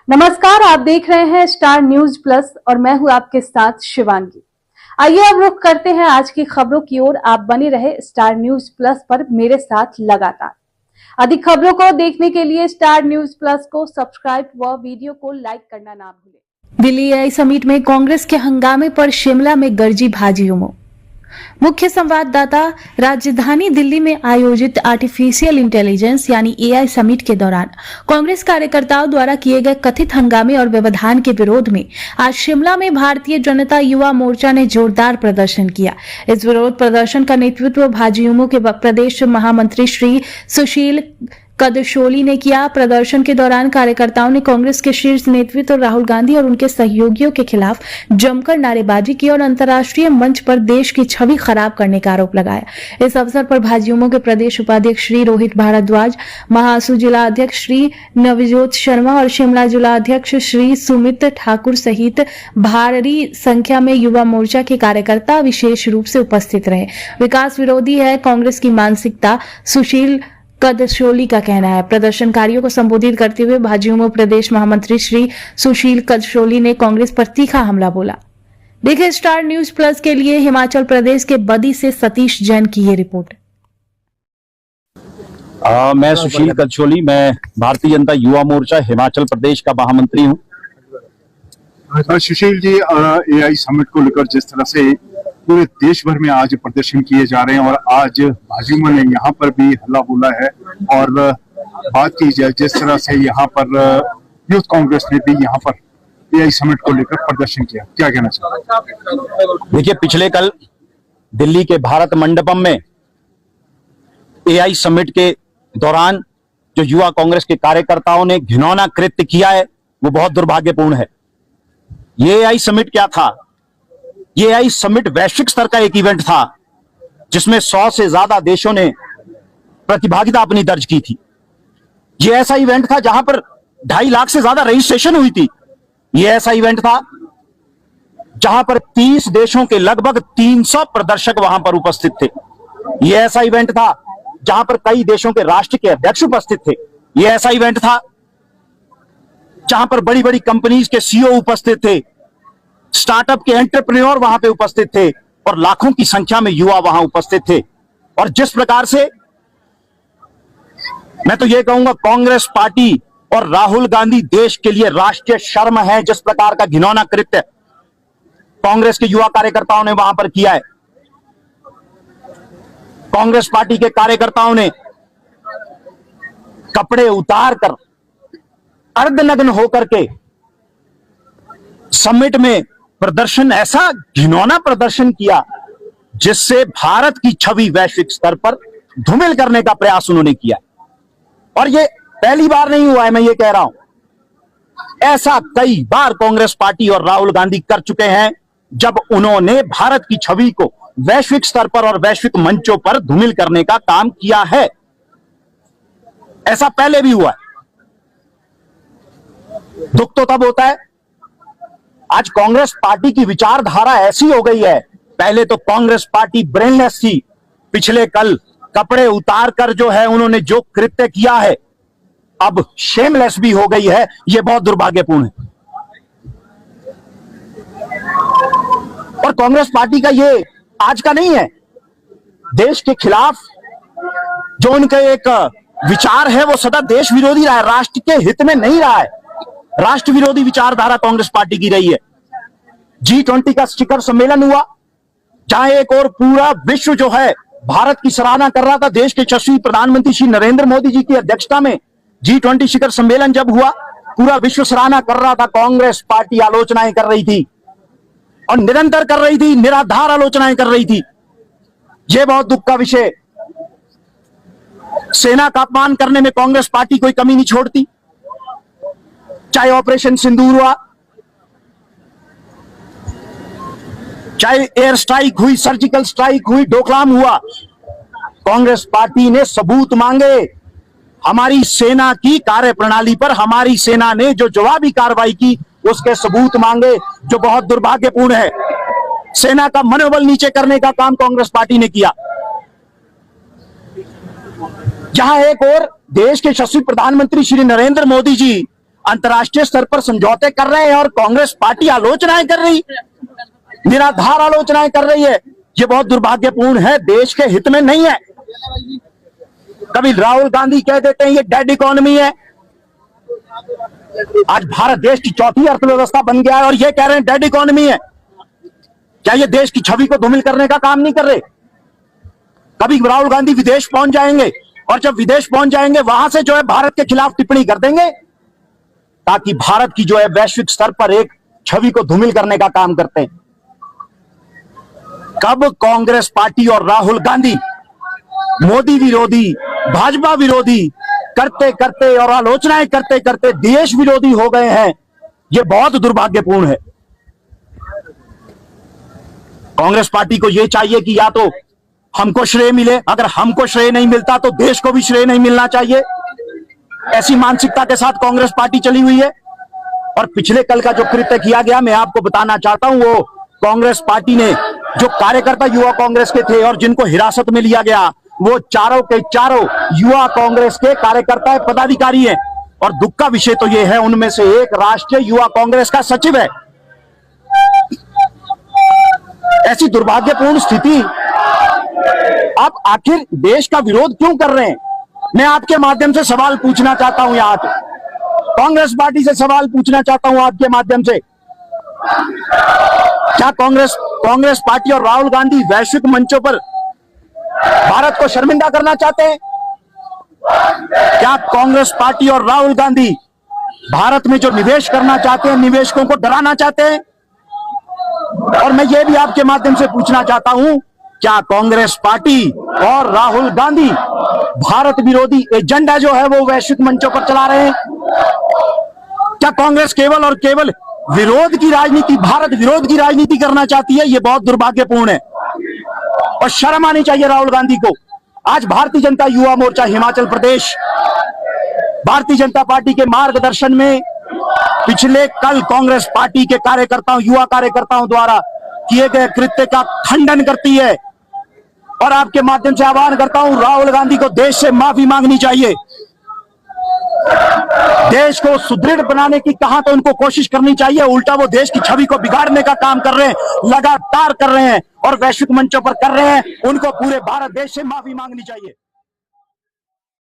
नमस्कार, आप देख रहे हैं स्टार न्यूज प्लस और मैं हूं आपके साथ शिवांगी। आइए अब रुख करते हैं आज की खबरों की ओर। आप बने रहे स्टार न्यूज प्लस पर मेरे साथ लगातार। अधिक खबरों को देखने के लिए स्टार न्यूज प्लस को सब्सक्राइब व वीडियो को लाइक करना ना भूलें। दिल्ली एआई समिट में कांग्रेस के हंगामे पर शिमला में गरजी भाजयुमो। मुख्य संवाददाता राजधानी दिल्ली में आयोजित आर्टिफिशियल इंटेलिजेंस यानी एआई समिट के दौरान कांग्रेस कार्यकर्ताओं द्वारा किए गए कथित हंगामे और व्यवधान के विरोध में आज शिमला में भारतीय जनता युवा मोर्चा ने जोरदार प्रदर्शन किया। इस विरोध प्रदर्शन का नेतृत्व भाजयुमो के प्रदेश महामंत्री श्री सुशील कदशोली ने किया। प्रदर्शन के दौरान कार्यकर्ताओं ने कांग्रेस के शीर्ष नेतृत्व राहुल गांधी और उनके सहयोगियों के खिलाफ जमकर नारेबाजी की और अंतर्राष्ट्रीय मंच पर देश की छवि खराब करने का आरोप लगाया। इस अवसर पर भाजयुमो के प्रदेश उपाध्यक्ष श्री रोहित भारद्वाज, महासू जिला अध्यक्ष श्री नवजोत शर्मा और शिमला जिला अध्यक्ष श्री सुमित ठाकुर सहित भारी संख्या में युवा मोर्चा के कार्यकर्ता विशेष रूप से उपस्थित रहे। विकास विरोधी है कांग्रेस की मानसिकता, सुशील कदशोली का कहना है। प्रदर्शनकारियों को संबोधित करते हुए भाजयुमो प्रदेश महामंत्री श्री सुशील कदशोली ने कांग्रेस पर तीखा हमला बोला। देखिए स्टार न्यूज प्लस के लिए हिमाचल प्रदेश के बदी से सतीश जैन की ये रिपोर्ट। मैं सुशील कदशोली, मैं भारतीय जनता युवा मोर्चा हिमाचल प्रदेश का महामंत्री हूँ। सुशील जी, एआई समिट को लेकर जिस तरह से पूरे देश भर में आज प्रदर्शन किए जा रहे हैं और आज भाजयुमो ने यहाँ पर भी हल्ला बोला है और बात की जाए जिस तरह से यहाँ पर यूथ कांग्रेस ने भी यहाँ पर एआई समिट को लेकर प्रदर्शन किया, क्या कहना चाहते? देखिए, पिछले कल दिल्ली के भारत मंडपम में एआई समिट के दौरान जो युवा कांग्रेस के कार्यकर्ताओं ने घिनौना कृत्य किया है वो बहुत दुर्भाग्यपूर्ण है। ये एआई समिट क्या था? ये एआई समिट वैश्विक स्तर का एक इवेंट था जिसमें 100 से ज्यादा देशों ने प्रतिभागिता अपनी दर्ज की थी। ये ऐसा इवेंट था जहां पर 2.5 लाख से ज्यादा रजिस्ट्रेशन हुई थी। ये ऐसा इवेंट था जहां पर 30 देशों के लगभग 300 प्रदर्शक वहां पर उपस्थित थे। ये ऐसा इवेंट था जहां पर कई देशों के राष्ट्र के अध्यक्ष उपस्थित थे। ये ऐसा इवेंट था जहां पर बड़ी बड़ी कंपनीज के सीईओ उपस्थित थे, स्टार्टअप के एंटरप्रेन्योर वहां पे उपस्थित थे और लाखों की संख्या में युवा वहां उपस्थित थे। और जिस प्रकार से मैं तो ये कहूंगा कांग्रेस पार्टी और राहुल गांधी देश के लिए राष्ट्रीय शर्म है। जिस प्रकार का घिनौना कृत्य कांग्रेस के युवा कार्यकर्ताओं ने वहां पर किया है। कांग्रेस पार्टी के कार्यकर्ताओं ने कपड़े उतार कर अर्धनग्न होकर के समिट में प्रदर्शन, ऐसा घिनौना प्रदर्शन किया जिससे भारत की छवि वैश्विक स्तर पर धूमिल करने का प्रयास उन्होंने किया। और ये पहली बार नहीं हुआ है, मैं ये कह रहा हूं। ऐसा कई बार कांग्रेस पार्टी और राहुल गांधी कर चुके हैं जब उन्होंने भारत की छवि को वैश्विक स्तर पर और वैश्विक मंचों पर धूमिल करने का काम किया है। ऐसा पहले भी हुआ है। दुख तो तब होता है आज कांग्रेस पार्टी की विचारधारा ऐसी हो गई है। पहले तो कांग्रेस पार्टी ब्रेनलेस थी, पिछले कल कपड़े उतारकर जो है उन्होंने जो कृत्य किया है अब शेमलेस भी हो गई है। यह बहुत दुर्भाग्यपूर्ण है। और कांग्रेस पार्टी का ये आज का नहीं है। देश के खिलाफ जो उनका एक विचार है वो सदा देश विरोधी रहा है, राष्ट्र के हित में नहीं रहा है। राष्ट्र विरोधी विचारधारा कांग्रेस पार्टी की रही है। G20 का शिखर सम्मेलन हुआ जहां एक और पूरा विश्व जो है भारत की सराहना कर रहा था। देश के यशस्वी प्रधानमंत्री श्री नरेंद्र मोदी जी की अध्यक्षता में G20 शिखर सम्मेलन जब हुआ, पूरा विश्व सराहना कर रहा था। कांग्रेस पार्टी आलोचनाएं कर रही थी और निरंतर कर रही थी, निराधार आलोचनाएं कर रही थी। यह बहुत दुख का विषय। सेना का अपमान करने में कांग्रेस पार्टी कोई कमी नहीं छोड़ती, चाहे ऑपरेशन सिंदूर हुआ, चाहे एयर स्ट्राइक हुई, सर्जिकल स्ट्राइक हुई, डोकलाम हुआ। कांग्रेस पार्टी ने सबूत मांगे। हमारी सेना की कार्यप्रणाली पर हमारी सेना ने जो जवाबी कार्रवाई की उसके सबूत मांगे, जो बहुत दुर्भाग्यपूर्ण है। सेना का मनोबल नीचे करने का काम कांग्रेस पार्टी ने किया। जहां एक और देश के यशस्वी प्रधानमंत्री श्री नरेंद्र मोदी जी अंतर्राष्ट्रीय स्तर पर समझौते कर रहे हैं और कांग्रेस पार्टी आलोचनाएं कर रही, निराधार आलोचनाएं कर रही है। ये बहुत दुर्भाग्यपूर्ण है, देश के हित में नहीं है। कभी राहुल गांधी कह देते हैं ये डेड इकोनॉमी है। आज भारत देश की चौथी अर्थव्यवस्था बन गया है और ये कह रहे हैं डेड इकोनॉमी है। क्या ये देश की छवि को धूमिल करने का काम नहीं कर रहे? कभी राहुल गांधी विदेश पहुंच जाएंगे और जब विदेश पहुंच जाएंगे वहां से जो है भारत के खिलाफ टिप्पणी कर देंगे, ताकि भारत की जो है वैश्विक स्तर पर एक छवि को धूमिल करने का काम करते हैं। कब कांग्रेस पार्टी और राहुल गांधी मोदी विरोधी, भाजपा विरोधी करते करते और आलोचनाएं करते करते देश विरोधी हो गए हैं, यह बहुत दुर्भाग्यपूर्ण है। कांग्रेस पार्टी को यह चाहिए कि या तो हमको श्रेय मिले, अगर हमको श्रेय नहीं मिलता तो देश को भी श्रेय नहीं मिलना चाहिए। ऐसी मानसिकता के साथ कांग्रेस पार्टी चली हुई है। और पिछले कल का जो कृत्य किया गया, मैं आपको बताना चाहता हूं, वो कांग्रेस पार्टी ने जो कार्यकर्ता युवा कांग्रेस के थे और जिनको हिरासत में लिया गया, वो चारों के चारों युवा कांग्रेस के कार्यकर्ता पदाधिकारी हैं। और दुख का विषय तो यह है, उनमें से एक राष्ट्रीय युवा कांग्रेस का सचिव है। ऐसी दुर्भाग्यपूर्ण स्थिति, आप आखिर देश का विरोध क्यों कर रहे हैं? मैं आपके माध्यम से सवाल पूछना चाहता हूं, यहां कांग्रेस पार्टी से सवाल पूछना चाहता हूं आपके माध्यम से। क्या कांग्रेस पार्टी और राहुल गांधी वैश्विक मंचों पर भारत को शर्मिंदा करना चाहते हैं? क्या कांग्रेस पार्टी और राहुल गांधी भारत में जो निवेश करना चाहते हैं, निवेशकों को डराना चाहते हैं? और मैं ये भी आपके माध्यम से पूछना चाहता हूं, क्या कांग्रेस पार्टी और राहुल गांधी भारत विरोधी एजेंडा जो है वो वैश्विक मंचों पर चला रहे हैं? क्या कांग्रेस केवल और केवल विरोध की राजनीति, भारत विरोध की राजनीति करना चाहती है? यह बहुत दुर्भाग्यपूर्ण है और शर्म आनी चाहिए राहुल गांधी को। आज भारतीय जनता युवा मोर्चा हिमाचल प्रदेश, भारतीय जनता पार्टी के मार्गदर्शन में पिछले कल कांग्रेस पार्टी के कार्यकर्ताओं, युवा कार्यकर्ताओं द्वारा किए गए कृत्य का खंडन करती है। और आपके माध्यम से आह्वान करता हूं, राहुल गांधी को देश से माफी मांगनी चाहिए। देश को सुदृढ़ बनाने की कहां तो उनको कोशिश करनी चाहिए, उल्टा वो देश की छवि को बिगाड़ने का काम कर रहे हैं, लगातार कर रहे हैं और वैश्विक मंचों पर कर रहे हैं। उनको पूरे भारत देश से माफी मांगनी चाहिए।